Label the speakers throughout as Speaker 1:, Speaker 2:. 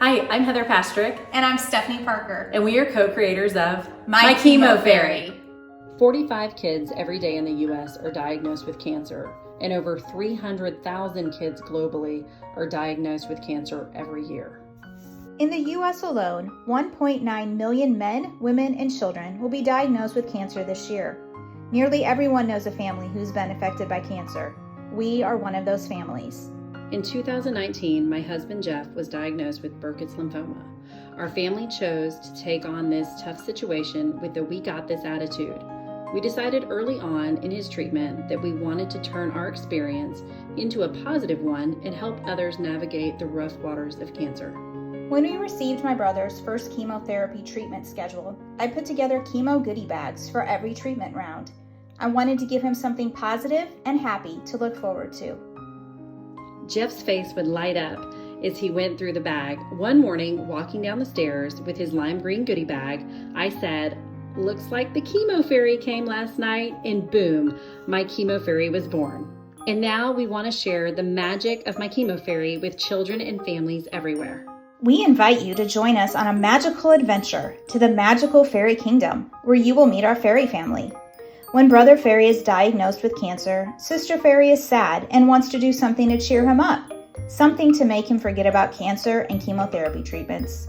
Speaker 1: Hi, I'm Heather Pastrick.
Speaker 2: And I'm Stephanie Parker.
Speaker 1: And we are co-creators of
Speaker 2: My ChemoFairy.
Speaker 3: 45 kids every day in the U.S. are diagnosed with cancer, and over 300,000 kids globally are diagnosed with cancer every year.
Speaker 4: In the U.S. alone, 1.9 million men, women, and children will be diagnosed with cancer this year. Nearly everyone knows a family who's been affected by cancer. We are one of those families.
Speaker 3: In 2019, my husband Jeff was diagnosed with Burkitt's lymphoma. Our family chose to take on this tough situation with the "we got this" attitude. We decided early on in his treatment that we wanted to turn our experience into a positive one and help others navigate the rough waters of cancer.
Speaker 4: When we received my brother's first chemotherapy treatment schedule, I put together chemo goodie bags for every treatment round. I wanted to give him something positive and happy to look forward to.
Speaker 3: Jeff's face would light up as he went through the bag. One morning, walking down the stairs with his lime green goodie bag, I said, "Looks like the ChemoFairy came last night," and boom, my ChemoFairy was born. And now we want to share the magic of my ChemoFairy with children and families everywhere.
Speaker 4: We invite you to join us on a magical adventure to the magical fairy kingdom, where you will meet our fairy family. When Brother Fairy is diagnosed with cancer, Sister Fairy is sad and wants to do something to cheer him up, something to make him forget about cancer and chemotherapy treatments.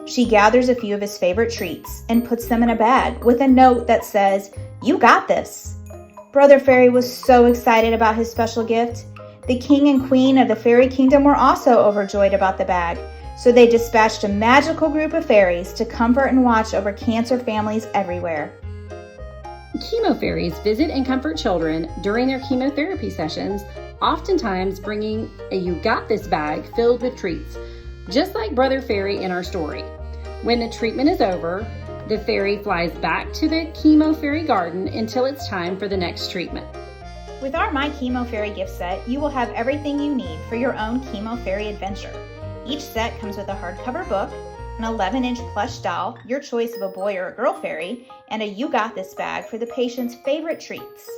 Speaker 4: She gathers a few of his favorite treats and puts them in a bag with a note that says, "You got this." Brother Fairy was so excited about his special gift. The king and queen of the fairy kingdom were also overjoyed about the bag, so they dispatched a magical group of fairies to comfort and watch over cancer families everywhere.
Speaker 3: ChemoFairies visit and comfort children during their chemotherapy sessions, oftentimes bringing a "you got this" bag filled with treats, just like Brother Fairy in our story. When the treatment is over, the fairy flies back to the ChemoFairy garden until it's time for the next treatment.
Speaker 4: With our My ChemoFairy gift set, you will have everything you need for your own ChemoFairy adventure. Each set comes with a hardcover book, an 11-inch plush doll, your choice of a boy or a girl fairy, and a "You Got This" bag for the patient's favorite treats.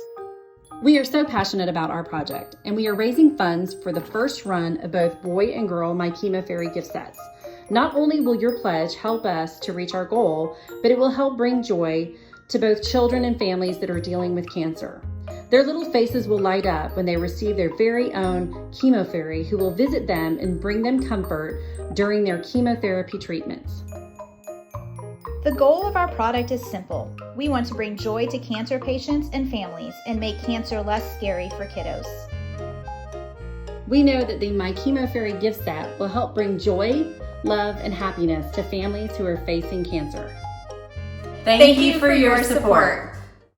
Speaker 3: We are so passionate about our project, and we are raising funds for the first run of both boy and girl My ChemoFairy gift sets. Not only will your pledge help us to reach our goal, but it will help bring joy to both children and families that are dealing with cancer. Their little faces will light up when they receive their very own ChemoFairy, who will visit them and bring them comfort during their chemotherapy treatments.
Speaker 4: The goal of our product is simple. We want to bring joy to cancer patients and families and make cancer less scary for kiddos.
Speaker 3: We know that the My ChemoFairy gift set will help bring joy, love, and happiness to families who are facing cancer.
Speaker 1: Thank you for your support.